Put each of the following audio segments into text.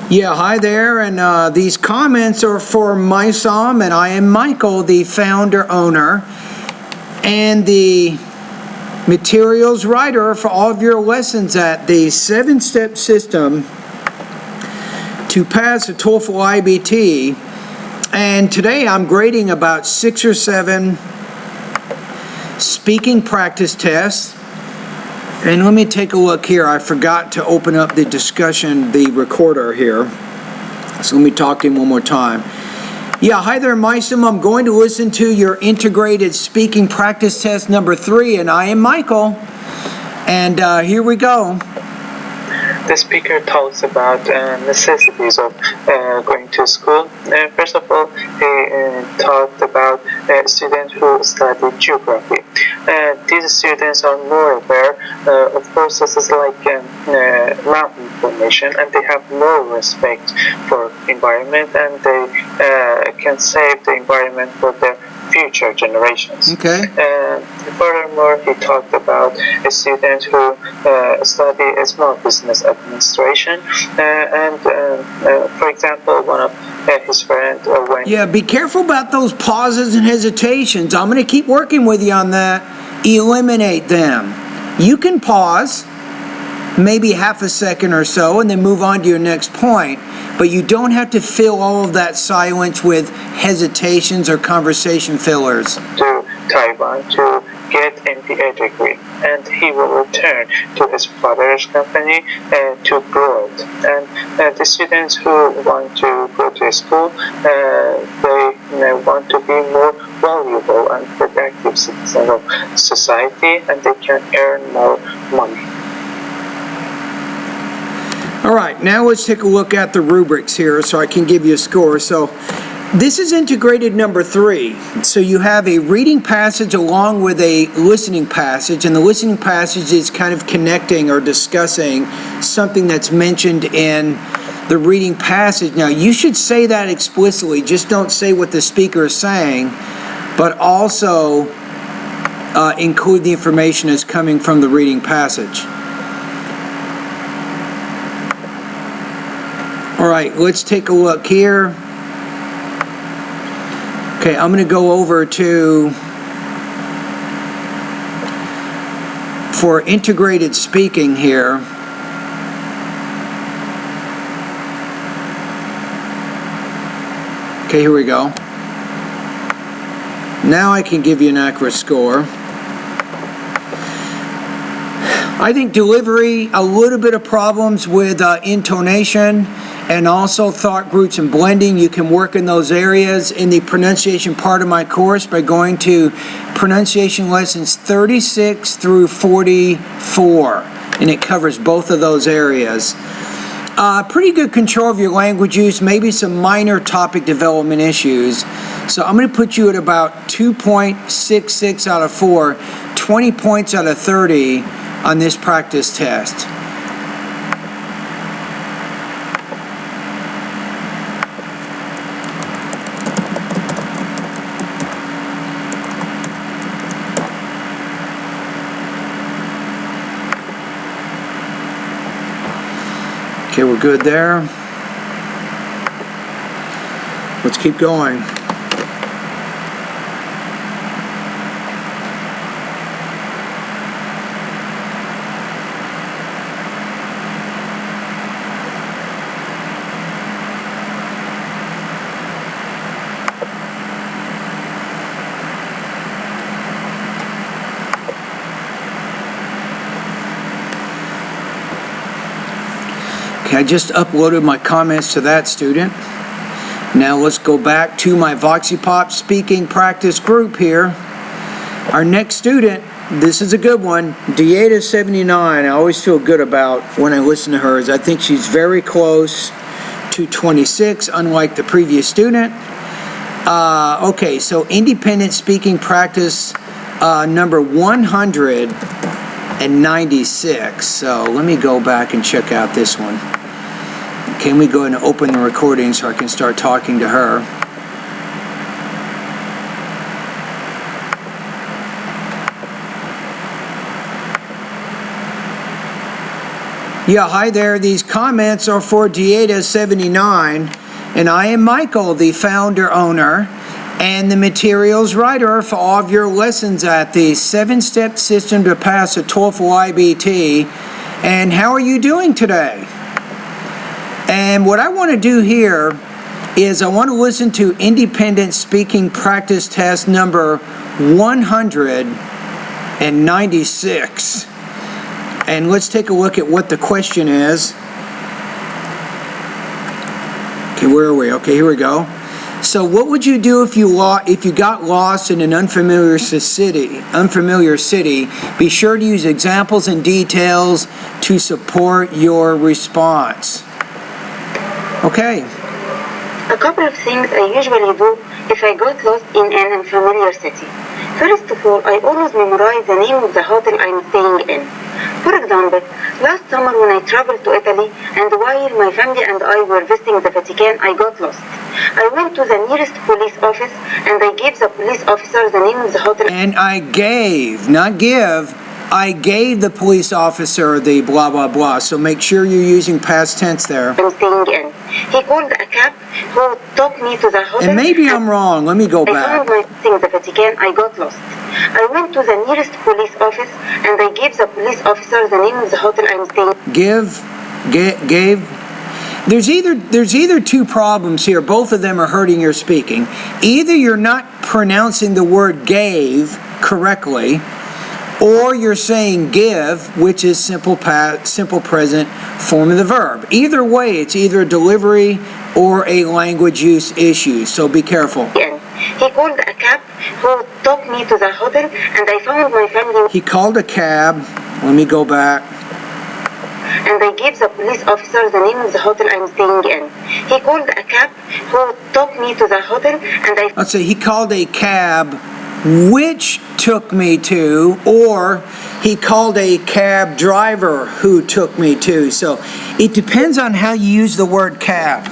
Yeah, hi there, and these comments are for MySom, and I am Michael, the founder, owner, and the materials writer for all of your lessons at the 7-step system to pass the TOEFL IBT. And today I'm grading about 6 or 7 speaking practice tests. And let me take a look here. I forgot to open up the discussion, the recorder here. So let me talk to him one more time. Yeah, hi there, MySom. I'm going to listen to your integrated speaking practice test number 3, and I am Michael. And here we go. The speaker talks about necessities of going to school. First of all, he talked about students who study geography. These students are more aware of processes like mountain formation, and they have more respect for environment, and they can save the environment for their future generations. Okay. Furthermore, he talked about a student who study a small business administration, and for example, one of his friends went. Yeah, be careful about those pauses and hesitations. I'm going to keep working with you on that. Eliminate them. You can pause, maybe half a second or so, and then move on to your next point. But you don't have to fill all of that silence with hesitations or conversation fillers. To Taiwan to get MBA degree, and he will return to his father's company to grow it. And the students who want to go to school, they want to be more valuable and productive citizens of society, and they can earn more money. All right, now let's take a look at the rubrics here so I can give you a score. So this is integrated number 3. So you have a reading passage along with a listening passage, and the listening passage is kind of connecting or discussing something that's mentioned in the reading passage. Now, you should say that explicitly. Just don't say what the speaker is saying, but also include the information that's coming from the reading passage. All right, let's take a look here. Okay, I'm going to go over to, for integrated speaking here. Okay, here we go. Now I can give you an accurate score. I think delivery, a little bit of problems with intonation, and also thought groups and blending. You can work in those areas in the pronunciation part of my course by going to pronunciation lessons 36 through 44, and it covers both of those areas. Pretty good control of your language use, maybe some minor topic development issues. So I'm going to put you at about 2.66 out of 4, 20 points out of 30 on this practice test. Okay, we're good there. Let's keep going. Okay, I just uploaded my comments to that student. Now let's go back to my VoxyPop speaking practice group here. Our next student, this is a good one, Dieta79. I always feel good about when I listen to her. I think she's very close to 26, unlike the previous student. Okay, so independent speaking practice number 196. So let me go back and check out this one. Can we go ahead and open the recording so I can start talking to her? Yeah, hi there. These comments are for Dieta79, and I am Michael, the founder, owner, and the materials writer for all of your lessons at the 7-step system to pass a TOEFL IBT. And how are you doing today? And what I want to do here is I want to listen to independent speaking practice test number 196. And let's take a look at what the question is. Okay, where are we? Okay, here we go. So what would you do if you got lost in an unfamiliar city? Be sure to use examples and details to support your response. Okay. A couple of things I usually do if I got lost in an unfamiliar city. First of all, I always memorize the name of the hotel I'm staying in. For example, last summer when I traveled to Italy and while my family and I were visiting the Vatican, I got lost. I went to the nearest police office and I gave the police officer the name of the hotel. And I gave, not give, I gave the police officer the blah, blah, blah. So make sure you're using past tense there. I'm staying in. He called a cab who took me to the hotel. And maybe I'm wrong. Let me go I back. found myself in the Vatican. I got lost. I went to the nearest police office and I gave the police officer the name of the hotel I'm staying. Gave. There's either two problems here. Both of them are hurting your speaking. Either you're not pronouncing the word gave correctly, or you're saying give, which is simple present form of the verb. Either way, it's either a delivery or a language use issue, so be careful. He called a cab who took me to the hotel and I found my family. He called a cab. Let me go back. And I gave the police officer the name of the hotel I'm staying in. He called a cab who took me to the hotel and I... Let's say he called a cab which took me to, or he called a cab driver who took me to. So it depends on how you use the word cab.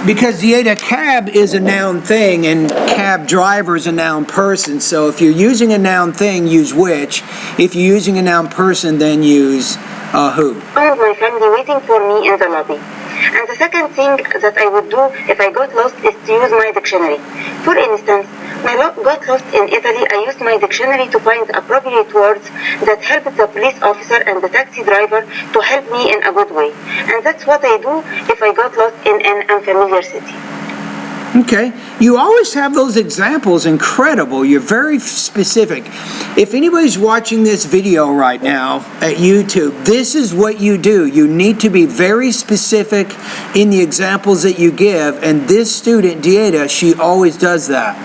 Because the cab is a noun thing and cab driver is a noun person. So if you're using a noun thing, use which. If you're using a noun person, then use who. I found my family waiting for me in the lobby. And the second thing that I would do if I got lost is to use my dictionary. For instance, when I got lost in Italy, I used my dictionary to find appropriate words that helped the police officer and the taxi driver to help me in a good way. And that's what I do if I got lost in an unfamiliar city. Okay, you always have those examples. Incredible. You're very specific. If anybody's watching this video right now at YouTube, this is what you do. You need to be very specific in the examples that you give, and this student, Dieta, she always does that.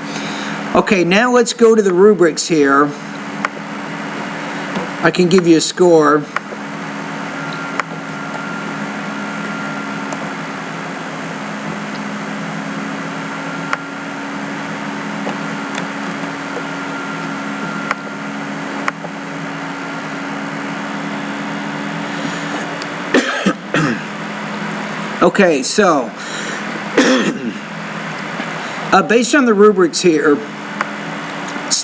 Okay, now let's go to the rubrics here. I can give you a score. Okay, so based on the rubrics here,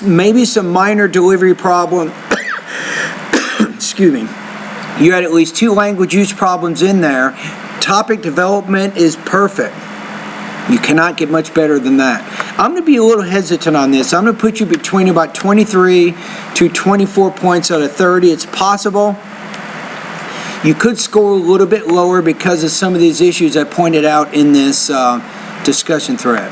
maybe some minor delivery problem. Excuse me. You had at least 2 language use problems in there. Topic development is perfect. You cannot get much better than that. I'm going to be a little hesitant on this. I'm going to put you between about 23 to 24 points out of 30. It's possible. You could score a little bit lower because of some of these issues I pointed out in this discussion thread.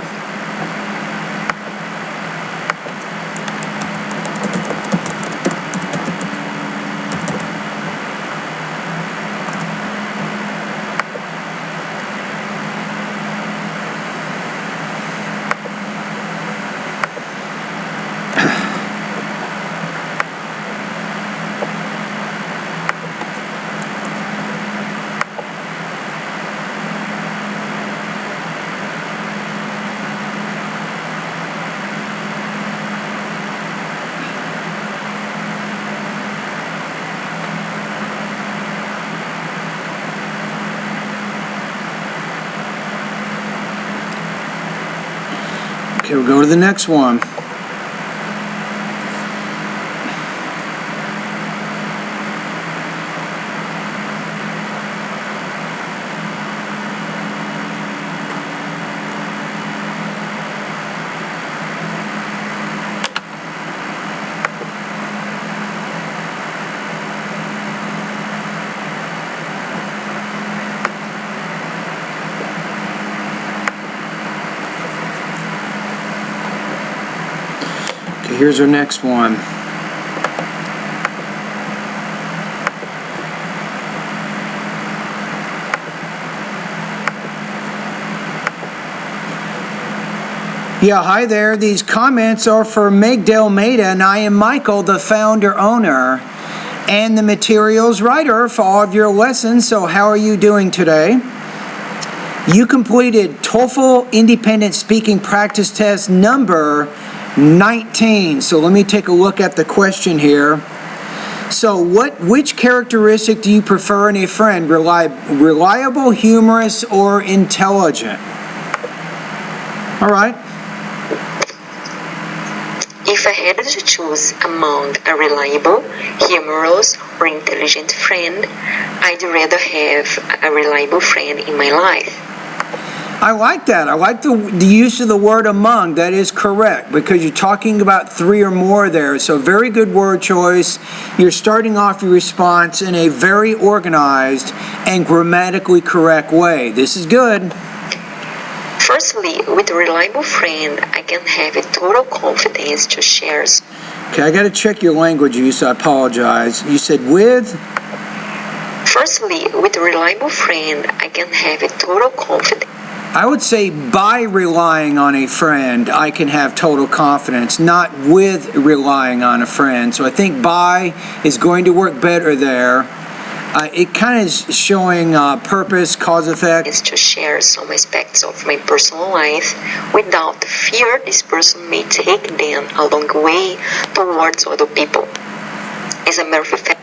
Okay, we'll go to the next one. here's our next one. Yeah, hi there. These comments are for Megdale Maida, and I am Michael, the founder, owner, and the materials writer for all of your lessons. So how are you doing today? You completed TOEFL Independent Speaking Practice Test number 19. So let me take a look at the question here. So which characteristic do you prefer in a friend? Reliable, humorous, or intelligent? All right. If I had to choose among a reliable, humorous, or intelligent friend, I'd rather have a reliable friend in my life. I like that. I like the use of the word among. That is correct, because you're talking about three or more there. So very good word choice. You're starting off your response in a very organized and grammatically correct way. This is good. Firstly, with a reliable friend, I can have a total confidence to share. Okay, I got to check your language use. I apologize. You said with? Firstly, with a reliable friend, I can have a total confidence. I would say by relying on a friend, I can have total confidence, not with relying on a friend. So I think by is going to work better there. It kind of is showing purpose, cause, effect. Is to share some aspects of my personal life without fear this person may take them along the way towards other people. As a matter of fact,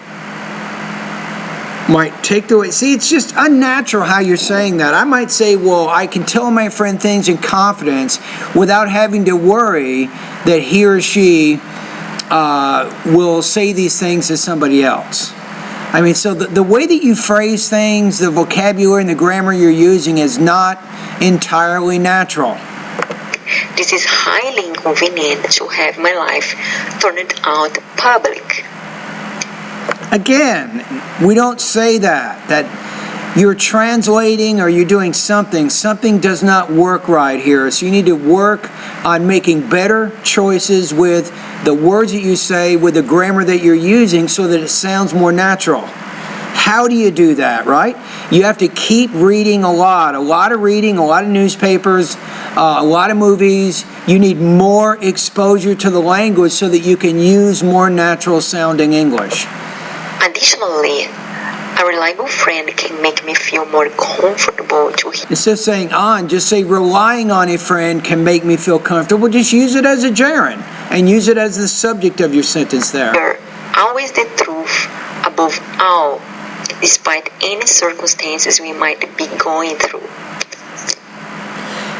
might take the way. See, it's just unnatural how you're saying that. I might say, well, I can tell my friend things in confidence without having to worry that he or she will say these things to somebody else. I mean, so the way that you phrase things, the vocabulary and the grammar you're using is not entirely natural. This is highly inconvenient to have my life turned out public. Again, we don't say that you're translating or you're doing something. Something does not work right here. So you need to work on making better choices with the words that you say, with the grammar that you're using, so that it sounds more natural. How do you do that, right? You have to keep reading a lot of reading, a lot of newspapers, a lot of movies. You need more exposure to the language so that you can use more natural sounding English. Additionally, a reliable friend can make me feel more comfortable to hear. Instead of saying on, just say relying on a friend can make me feel comfortable. Just use it as a gerund and use it as the subject of your sentence there. Always the truth above all, despite any circumstances we might be going through.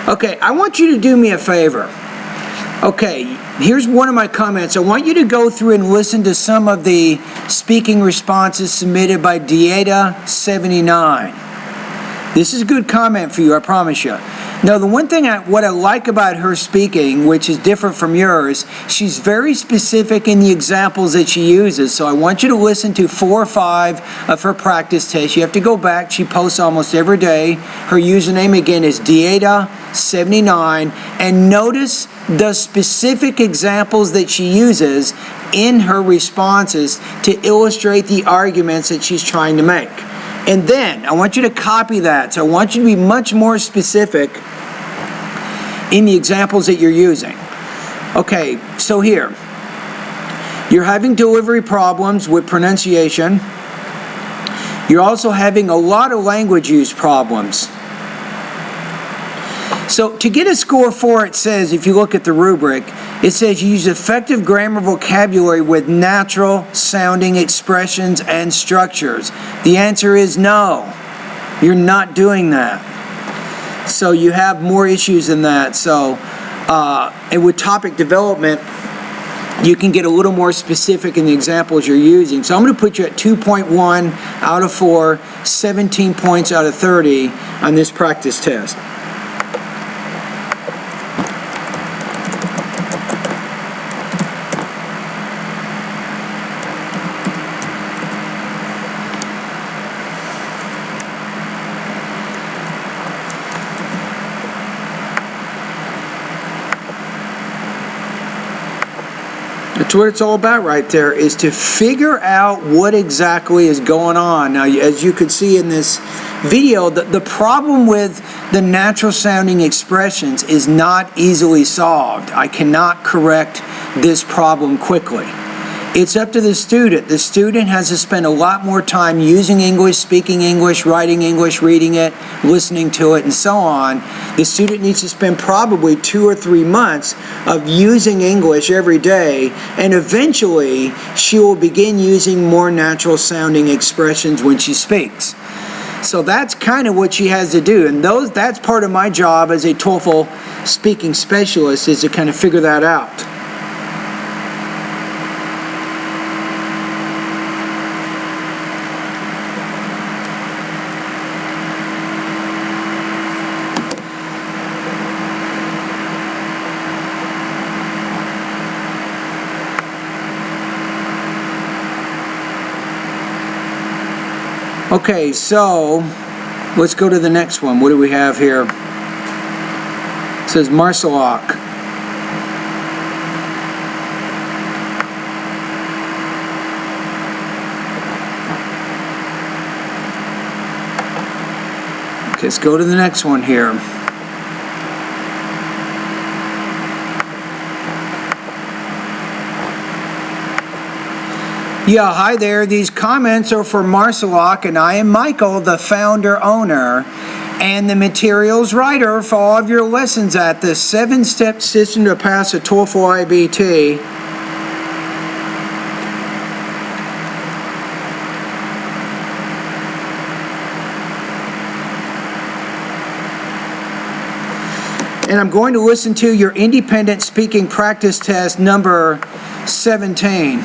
Okay, I want you to do me a favor. Okay, here's one of my comments. I want you to go through and listen to some of the speaking responses submitted by Dieta79. This is a good comment for you, I promise you. Now, the one thing what I like about her speaking, which is different from yours, she's very specific in the examples that she uses. So I want you to listen to 4 or 5 of her practice tests. You have to go back. She posts almost every day. Her username, again, is Dieta79. And notice the specific examples that she uses in her responses to illustrate the arguments that she's trying to make. And then, I want you to copy that. So I want you to be much more specific in the examples that you're using. Okay, so here. You're having delivery problems with pronunciation. You're also having a lot of language use problems. So to get a score for it says, if you look at the rubric, it says you use effective grammar vocabulary with natural sounding expressions and structures. The answer is no. You're not doing that. So you have more issues than that. So, and with topic development, you can get a little more specific in the examples you're using. So I'm going to put you at 2.1 out of 4, 17 points out of 30 on this practice test. That's what it's all about right there, is to figure out what exactly is going on. Now, as you could see in this video, the problem with the natural sounding expressions is not easily solved. I cannot correct this problem quickly. It's up to the student. The student has to spend a lot more time using English, speaking English, writing English, reading it, listening to it, and so on. The student needs to spend probably 2 or 3 months of using English every day, and eventually she will begin using more natural sounding expressions when she speaks. So that's kind of what she has to do, and that's part of my job as a TOEFL speaking specialist, is to kind of figure that out. Okay, so let's go to the next one. What do we have here? It says Marcelok. Okay, let's go to the next one here. Yeah, hi there. These comments are for Marcelok, and I am Michael, the founder, owner, and the materials writer for all of your lessons at the 7-step system to pass a TOEFL IBT. And I'm going to listen to your independent speaking practice test number 17.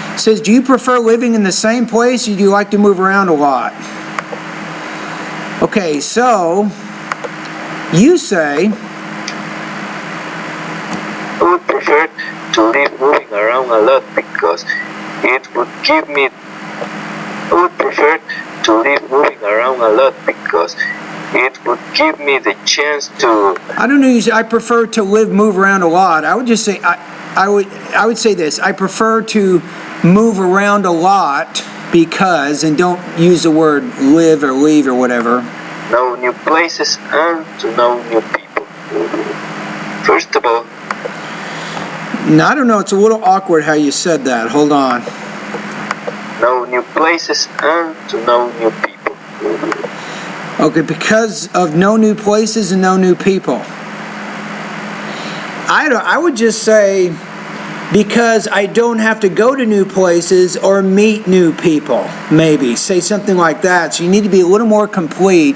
It says, do you prefer living in the same place, or do you like to move around a lot? Okay, so you say, I would prefer to live moving around a lot because it would give me. I would prefer to live moving around a lot because it would give me the chance to. I don't know. You say I prefer to move around a lot. I would just say I would say this. I prefer to move around a lot because, and don't use the word live or leave or whatever. Know new places and to know new people. First of all. Now, I don't know. It's a little awkward how you said that. Hold on. Know new places and to know new people. Okay, because of no new places and no new people. I would just say because I don't have to go to new places or meet new people, maybe. Say something like that. So you need to be a little more complete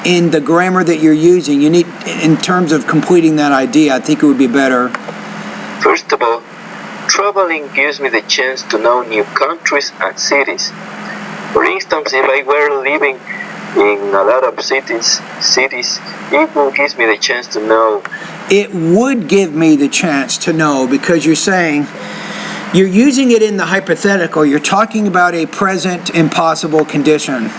in the grammar that you're using. You need, in terms of completing that idea, I think it would be better. First of all, traveling gives me the chance to know new countries and cities. For instance, if I were living in a lot of cities, it will give me the chance to know. It would give me the chance to know, because you're saying, you're using it in the hypothetical. You're talking about a present impossible condition.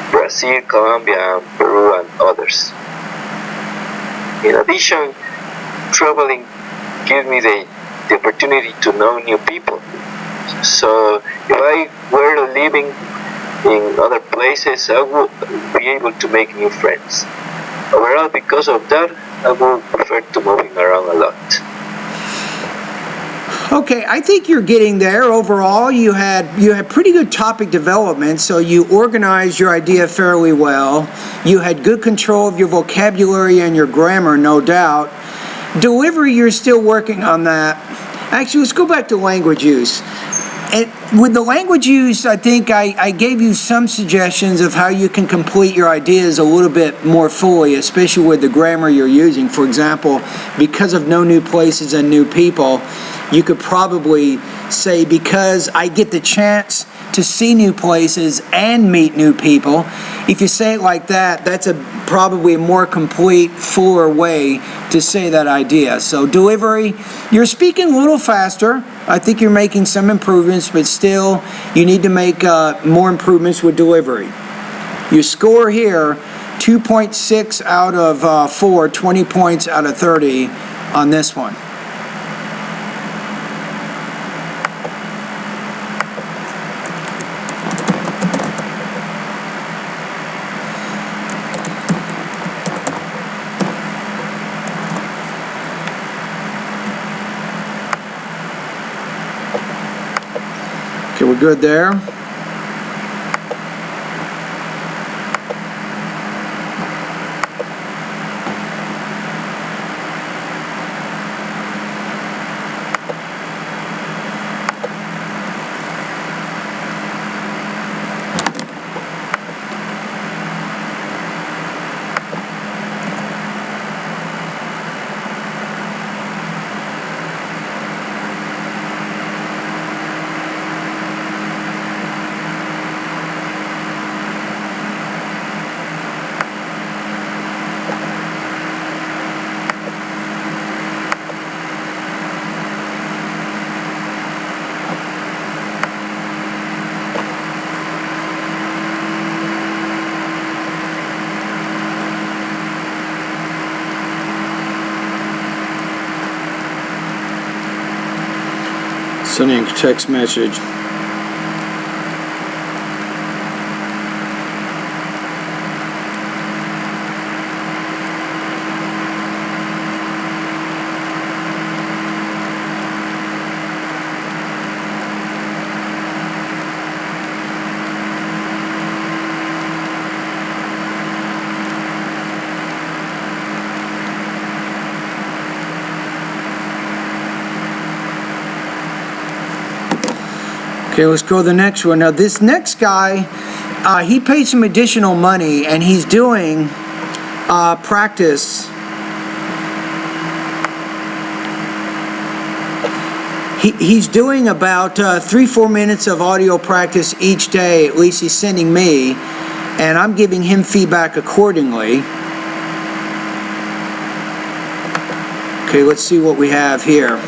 Brazil, Colombia, Peru, and others. In addition, traveling gives me the opportunity to know new people. So if I were living in other places, I would be able to make new friends. Overall, because of that, I would prefer to moving around a lot. Okay, I think you're getting there. Overall, you had pretty good topic development, so you organized your idea fairly well. You had good control of your vocabulary and your grammar, no doubt. Delivery, you're still working on that. Actually, let's go back to language use. And with the language use, I think I gave you some suggestions of how you can complete your ideas a little bit more fully, especially with the grammar you're using. For example, because of no new places and new people, you could probably say, because I get the chance to see new places and meet new people. If you say it like that, that's probably a more complete, fuller way to say that idea. So delivery, you're speaking a little faster. I think you're making some improvements, but still you need to make more improvements with delivery. Your score here, 2.6 out of 4, 20 points out of 30 on this one. Okay, we're good there. Sending a text message. Okay, let's go to the next one. Now, this next guy, he paid some additional money, and he's doing practice. He's doing about 3-4 minutes of audio practice each day, at least he's sending me, and I'm giving him feedback accordingly. Okay, let's see what we have here.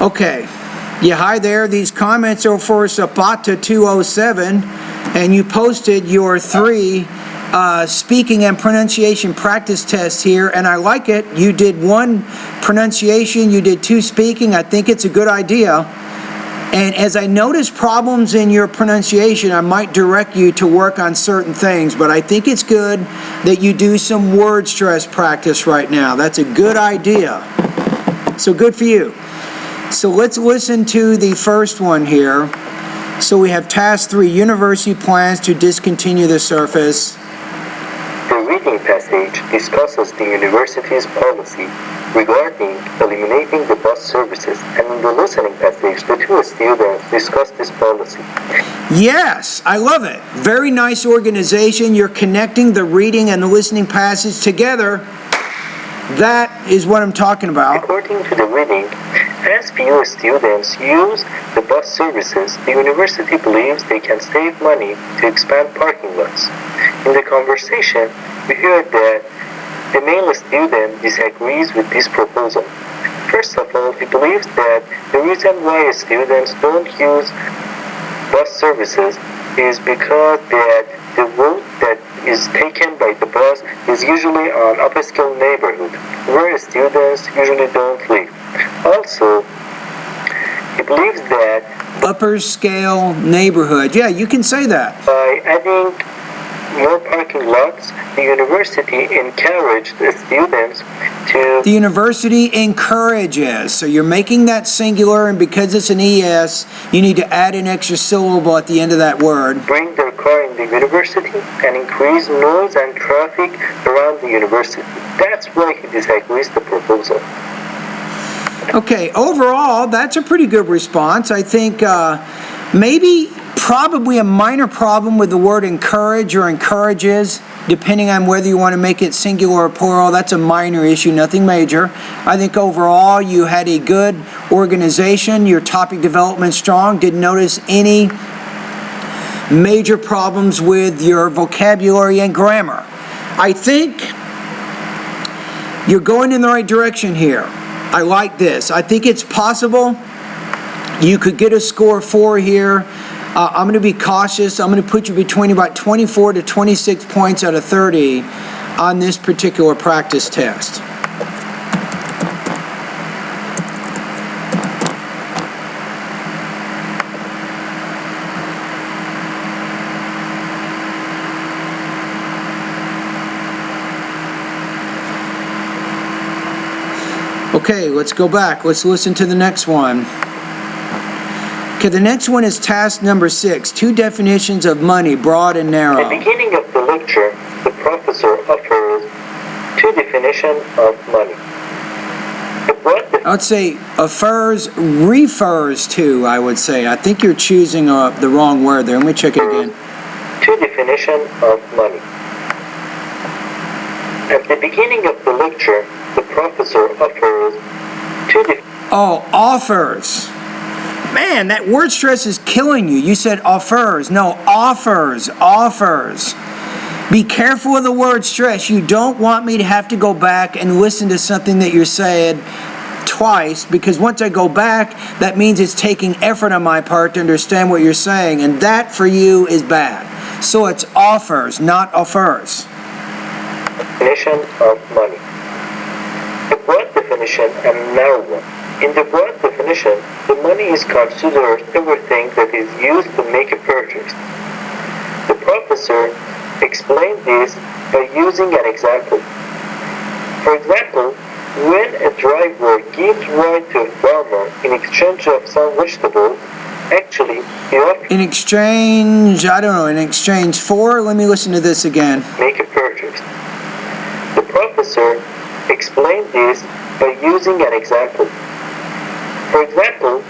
Okay, yeah, hi there. These comments are for Zapata 207, and you posted your 3 speaking and pronunciation practice tests here, and I like it. You did 1 pronunciation, you did 2 speaking. I think it's a good idea. And as I notice problems in your pronunciation, I might direct you to work on certain things, but I think it's good that you do some word stress practice right now. That's a good idea. So good for you. So let's listen to the first one here. So we have task 3, university plans to discontinue the surface. The reading passage discusses the university's policy regarding eliminating the bus services, and in the listening passage, the 2 students discuss this policy. Yes, I love it. Very nice organization. You're connecting the reading and the listening passage together. That is what I'm talking about. According to the reading, as fewer students use the bus services, the university believes they can save money to expand parking lots. In the conversation, we heard that the male student disagrees with this proposal. First of all, he believes that the reason why students don't use bus services is because that the route that is taken by the bus is usually an upscale neighborhood where students usually don't live. Also, he believes that Upper scale neighborhood. Yeah, you can say that. by adding more parking lots, the university encouraged the students to The university encourages. So you're making that singular, and because it's an ES, you need to add an extra syllable at the end of that word. bring their car in the university and increase noise and traffic around the university. That's why he disagrees the proposal. Okay, overall, that's a pretty good response. I think probably a minor problem with the word encourage or encourages, depending on whether you want to make it singular or plural. That's a minor issue, nothing major. I think overall you had a good organization, your topic development strong, didn't notice any major problems with your vocabulary and grammar. I think you're going in the right direction here. I like this. I think it's possible You could get a score of 4 here. I'm going to be cautious. I'm going to put you between about 24 to 26 points out of 30 on this particular practice test. Okay, let's go back. Let's listen to the next one. Okay, the next one is task number 6. 2 definitions of money, broad and narrow. At the beginning of the lecture, the professor offers 2 definitions of money. I would say refers to, I would say. I think you're choosing the wrong word there. Let me check it again. 2 definitions of money. At the beginning of the lecture, the professor offers 2 offers. Man, that word stress is killing you. You said offers. No, offers. Be careful of the word stress. You don't want me to have to go back and listen to something that you said twice, because once I go back, that means it's taking effort on my part to understand what you're saying, and that for you is bad. So it's offers, not offers. Definition of money. A broad definition and narrow one. In the broad definition, the money is considered everything that is used to make a purchase. The professor explained this by using an example. For example, when a driver gives ride to a farmer in exchange of some vegetables, actually he offers in exchange for, let me listen to this again. Make a purchase. The professor explained this by using an example. For example,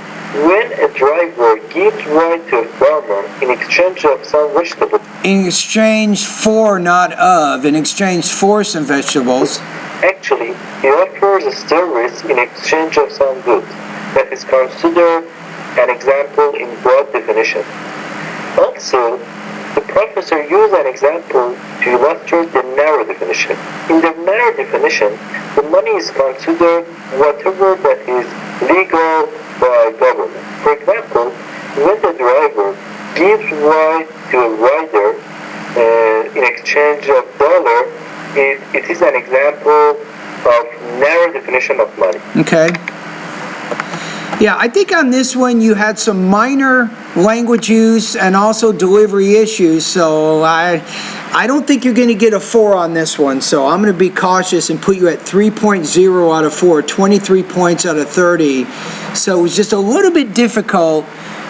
when a driver gives ride to a farmer in exchange of some vegetables. In exchange for, not of. In exchange for some vegetables. Actually, he offers a service in exchange of some goods. That is considered an example in broad definition. Also, the professor used an example to illustrate the narrow definition. In the narrow definition, the money is considered whatever that is legal by government. For example, when the driver gives ride to a rider in exchange of dollar, it is an example of narrow definition of money. Okay. Yeah, I think on this one you had some minor language use and also delivery issues, so I don't think you're going to get a 4 on this one, so I'm going to be cautious and put you at 3.0 out of 4, 23 points out of 30. So it was just a little bit difficult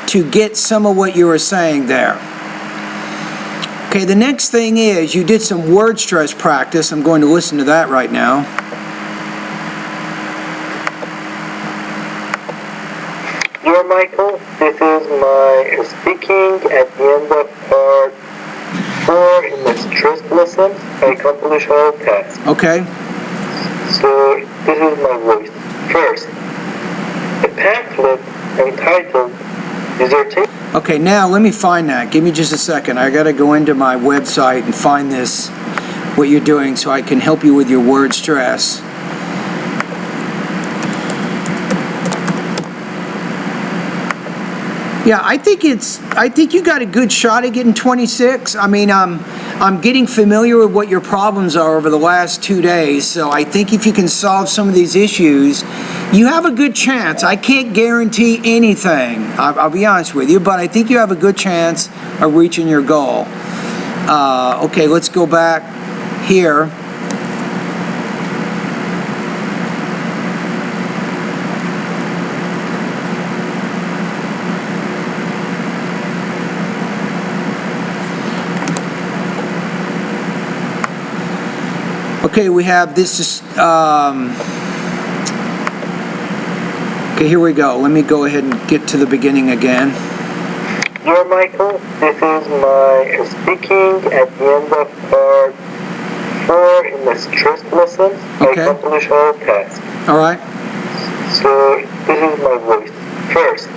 to get some of what you were saying there. Okay, the next thing is you did some word stress practice. I'm going to listen to that right now. Dear Michael, this is my speaking at the end of part 4 in the stress lesson. I accomplished all tasks. Okay. So this is my voice. First, a pamphlet entitled Dissertation. Okay, now let me find that. Give me just a second. I got to go into my website and find this, what you're doing, so I can help you with your word stress. Yeah, I think you got a good shot at getting 26. I mean, I'm getting familiar with what your problems are over the last 2 days, so I think if you can solve some of these issues, you have a good chance. I can't guarantee anything, I'll be honest with you, but I think you have a good chance of reaching your goal. Okay, let's go back here. Okay, we have this, okay, here we go. Let me go ahead and get to the beginning again. Dear Michael, this is my speaking at the end of part 4 in the stress lesson. Okay. I accomplished all tasks. All right. So this is my voice. First,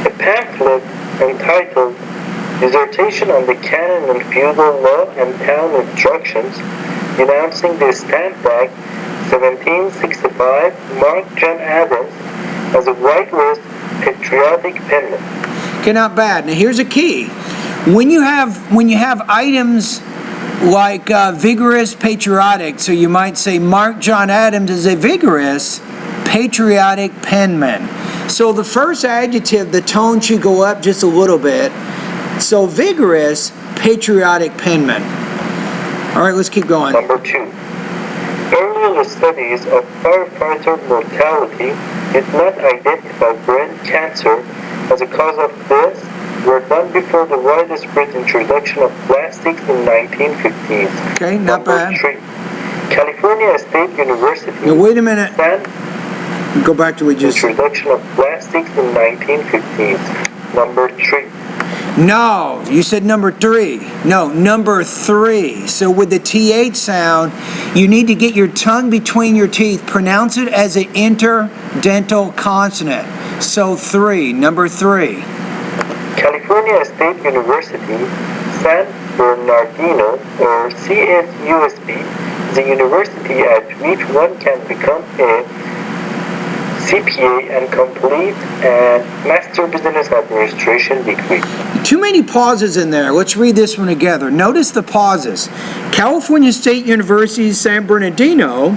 a pamphlet entitled Dissertation on the Canon and Feudal Law and Town Instructions denouncing the Stamp Act 1765 marked John Adams as a rigorous patriotic penman. Okay, not bad. Now here's a key. When you have items like vigorous, patriotic, so you might say Mark John Adams is a vigorous, patriotic penman. So the first adjective, the tone should go up just a little bit. So vigorous, patriotic penman. All right, let's keep going. Number 2. Earlier studies of firefighter mortality did not identify brain cancer as a cause of death were done before the widespread introduction of plastics in 1950s. Okay, not bad. Number 3. California State University. Now wait a minute. Go back to what you just... Introduction of plastics in 1950s. Number 3. No, you said number 3. No, number 3. So with the TH sound, you need to get your tongue between your teeth. Pronounce it as an interdental consonant. So 3, number 3. California State University, San Bernardino, or CSUSB, is a university at which one can become a CPA and complete a Master Business Administration degree. Too many pauses in there. Let's read this one together. Notice the pauses. California State University, San Bernardino,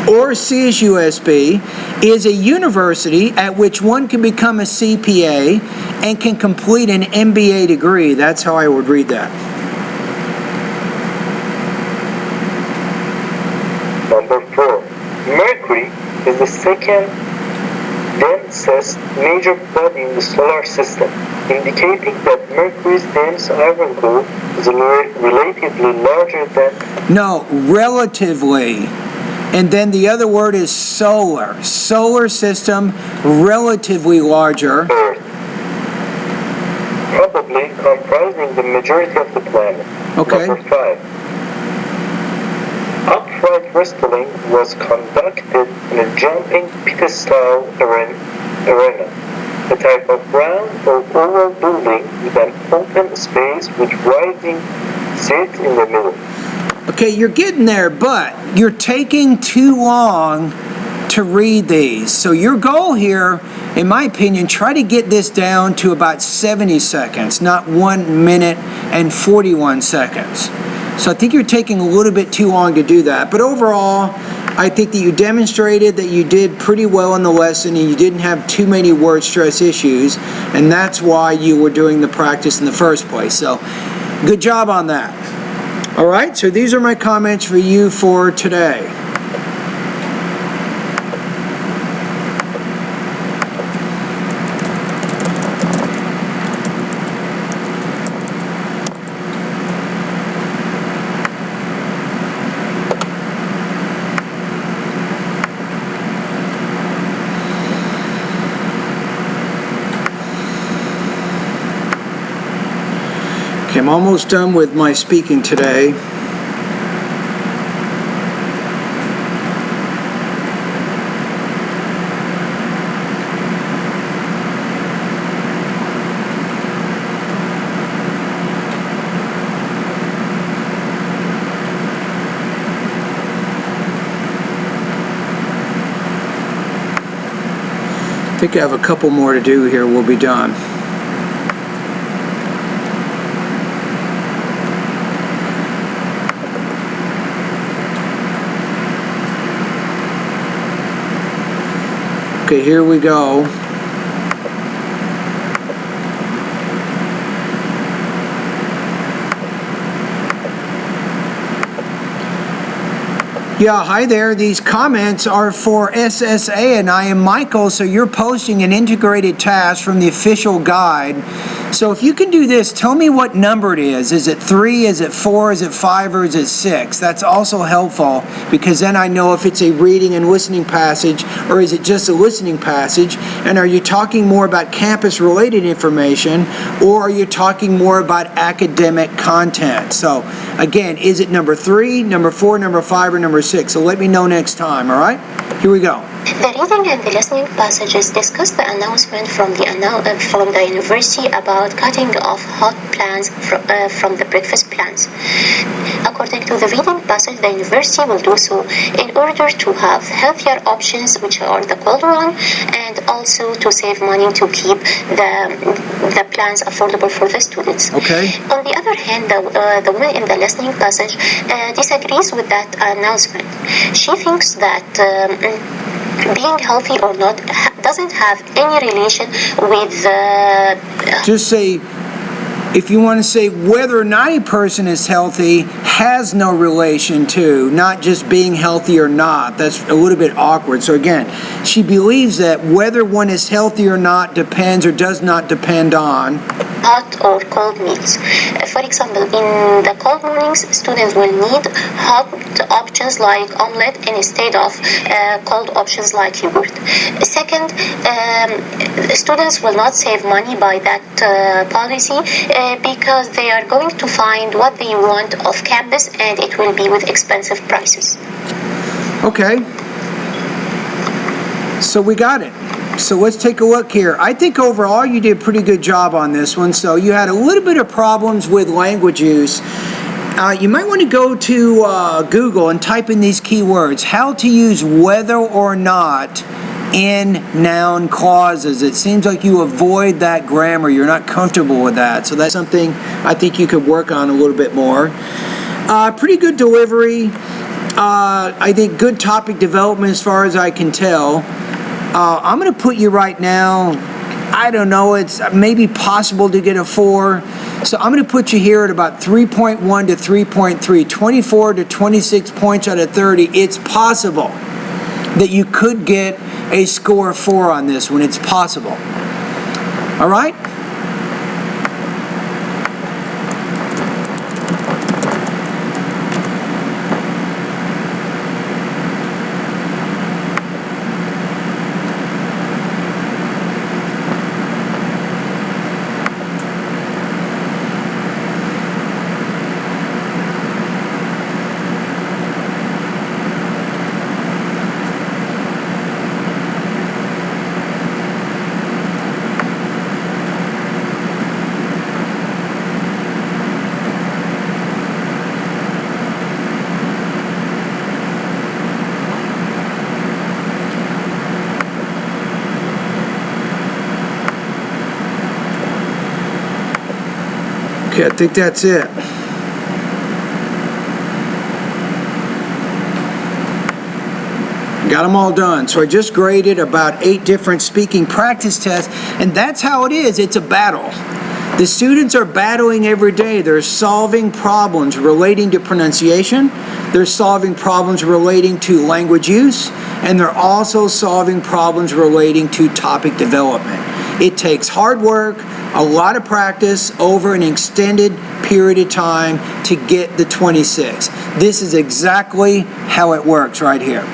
or CSUSB, is a university at which one can become a CPA and can complete an MBA degree. That's how I would read that. Number 4. Mercury is the second densest major body in the solar system, indicating that Mercury's dense iron core is relatively larger than... No, relatively. And then the other word is solar. Solar system, relatively larger. Earth, probably comprising the majority of the planet. Okay. Number 5. Upright wrestling was conducted in a jumping pit-style arena, a type of round or oval building with an open space with rising seats in the middle. Okay, you're getting there, but you're taking too long to read these. So your goal here, in my opinion, try to get this down to about 70 seconds, not 1 minute and 41 seconds. So I think you're taking a little bit too long to do that. But overall, I think that you demonstrated that you did pretty well in the lesson and you didn't have too many word stress issues, and that's why you were doing the practice in the first place. So good job on that. All right, so these are my comments for you for today. Okay, I'm almost done with my speaking today. I think I have a couple more to do here. We'll be done. Okay, here we go. Yeah, hi there. These comments are for SSA, and I am Michael, so you're posting an integrated task from the official guide. So if you can do this, tell me what number it is. Is it 3, is it 4, is it 5, or is it 6? That's also helpful, because then I know if it's a reading and listening passage, or is it just a listening passage, and are you talking more about campus-related information, or are you talking more about academic content? So again, is it number 3, number 4, number 5, or number 6? So let me know next time, all right? Here we go. The reading and the listening passages discuss the announcement from the university about cutting off hot plans from the breakfast plans. According to the reading passage, the university will do so in order to have healthier options, which are the cold one, and also to save money to keep the plans affordable for the students. Okay. On the other hand, the woman in the listening passage disagrees with that announcement. She thinks that being healthy or not doesn't have any relation with Just say, if you want to say whether or not a person is healthy has no relation to not just being healthy or not. That's a little bit awkward. So again, she believes that whether one is healthy or not depends or does not depend on hot or cold meals. For example, in the cold mornings, students will need hot options like omelette instead of cold options like yogurt. Second, students will not save money by that policy because they are going to find what they want off campus, and it will be with expensive prices. Okay. So we got it. So let's take a look here. I think overall you did a pretty good job on this one. So you had a little bit of problems with language use. You might want to go to Google and type in these keywords. How to use whether or not in noun clauses. It seems like you avoid that grammar. You're not comfortable with that. So that's something I think you could work on a little bit more. Pretty good delivery. I think good topic development as far as I can tell. I'm going to put you right now, I don't know, it's maybe possible to get a 4. So I'm going to put you here at about 3.1 to 3.3, 24 to 26 points out of 30. It's possible that you could get a score of 4 on this one. It's possible. All right? Okay, I think that's it. Got them all done. So I just graded about 8 different speaking practice tests, and that's how it is. It's a battle. The students are battling every day. They're solving problems relating to pronunciation. They're solving problems relating to language use, and they're also solving problems relating to topic development. It takes hard work, a lot of practice over an extended period of time to get the 26. This is exactly how it works right here.